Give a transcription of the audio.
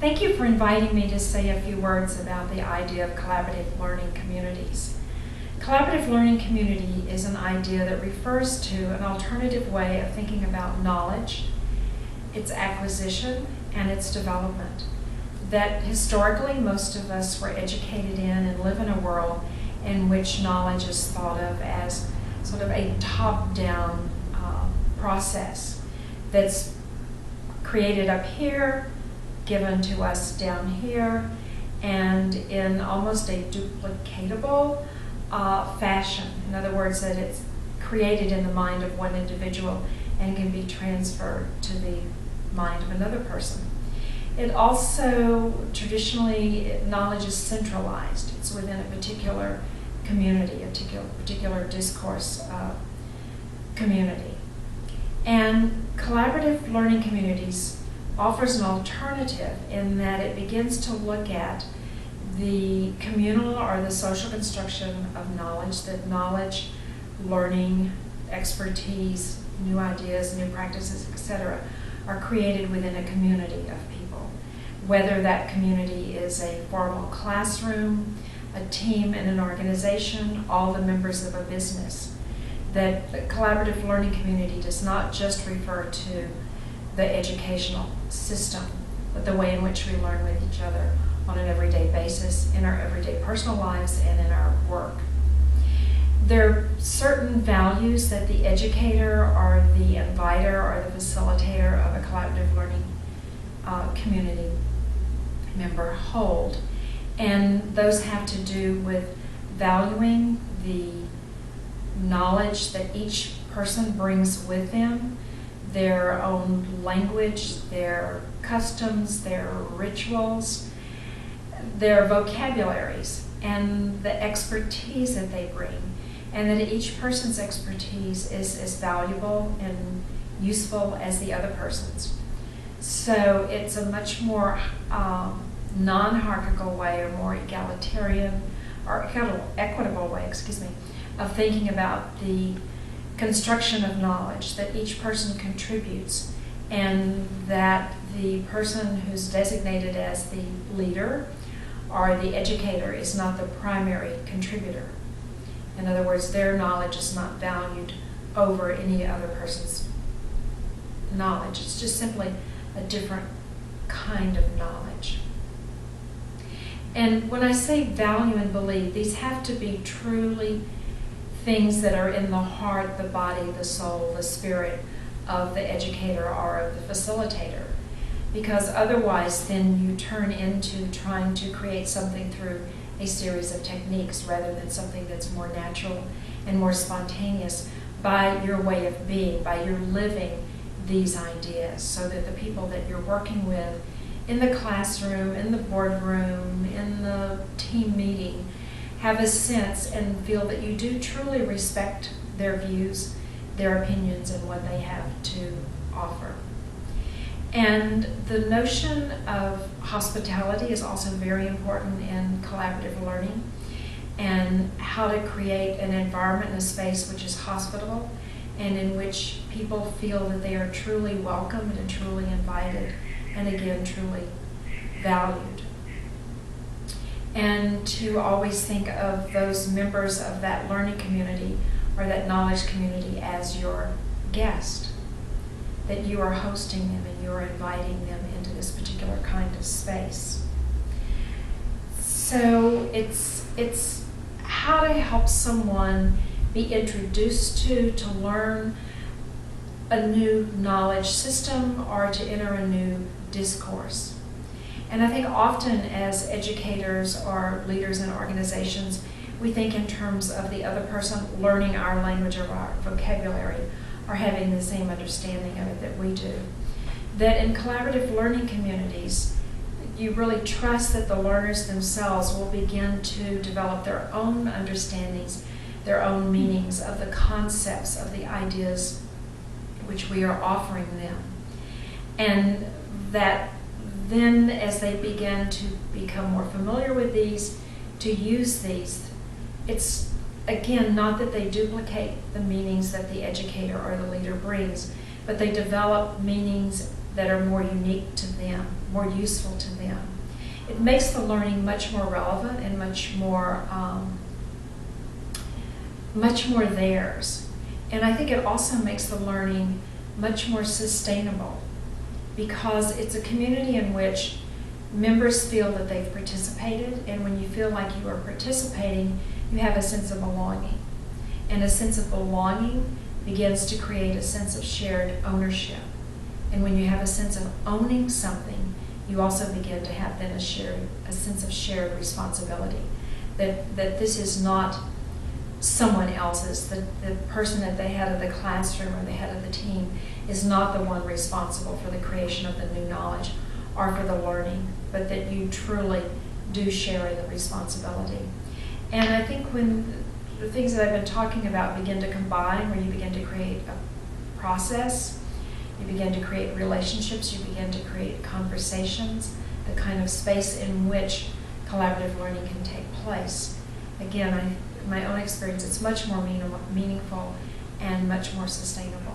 Thank you for inviting me to say a few words about the idea of collaborative learning communities. Collaborative learning community is an idea that refers to an alternative way of thinking about knowledge, its acquisition, and its development. That historically most of us were educated in and live in a world in which knowledge is thought of as sort of a top-down process that's created up here, given to us down here, and in almost a duplicatable fashion. In other words, that it's created in the mind of one individual and can be transferred to the mind of another person. It also, traditionally, knowledge is centralized. It's within a particular community, a particular discourse community. And collaborative learning communities offers an alternative in that it begins to look at the communal or the social construction of knowledge, that knowledge, learning, expertise, new ideas, new practices, etc., are created within a community of people. Whether that community is a formal classroom, a team in an organization, all the members of a business. That the collaborative learning community does not just refer to the educational system, but the way in which we learn with each other on an everyday basis, in our everyday personal lives and in our work. There are certain values that the educator or the inviter or the facilitator of a collaborative learning community member hold, and those have to do with valuing the knowledge that each person brings with them, their own language, their customs, their rituals, their vocabularies, and the expertise that they bring, and that each person's expertise is as valuable and useful as the other person's. So it's a much more non-hierarchical way, or more egalitarian or equitable way, of thinking about the construction of knowledge, that each person contributes, and that the person who's designated as the leader or the educator is not the primary contributor. In other words, their knowledge is not valued over any other person's knowledge. It's just simply a different kind of knowledge. And when I say value and believe, these have to be truly things that are in the heart, the body, the soul, the spirit of the educator or of the facilitator. Because otherwise then you turn into trying to create something through a series of techniques rather than something that's more natural and more spontaneous by your way of being, by your living these ideas, so that the people that you're working with in the classroom, in the boardroom, in the team meeting, have a sense and feel that you do truly respect their views, their opinions, and what they have to offer. And the notion of hospitality is also very important in collaborative learning, and how to create an environment and a space which is hospitable and in which people feel that they are truly welcomed and truly invited, and again, truly valued. And to always think of those members of that learning community or that knowledge community as your guest, that you are hosting them and you are inviting them into this particular kind of space. So it's how to help someone be introduced to learn a new knowledge system or to enter a new discourse. And I think often as educators or leaders in organizations, we think in terms of the other person learning our language or our vocabulary or having the same understanding of it that we do. That in collaborative learning communities, you really trust that the learners themselves will begin to develop their own understandings, their own meanings of the concepts, of the ideas which we are offering them. And that then as they begin to become more familiar with these, to use these, it's again not that they duplicate the meanings that the educator or the leader brings, but they develop meanings that are more unique to them, more useful to them. It makes the learning much more relevant and much more theirs. And I think it also makes the learning much more sustainable, because it's a community in which members feel that they've participated, and when you feel like you are participating, you have a sense of belonging. And a sense of belonging begins to create a sense of shared ownership. And when you have a sense of owning something, you also begin to have then a sense of shared responsibility. That this is not someone else's. The person at the head of the classroom or the head of the team is not the one responsible for the creation of the new knowledge or for the learning, but that you truly do share in the responsibility. And I think when the things that I've been talking about begin to combine, where you begin to create a process, you begin to create relationships, you begin to create conversations, the kind of space in which collaborative learning can take place. Again, in my own experience, it's much more meaningful and much more sustainable.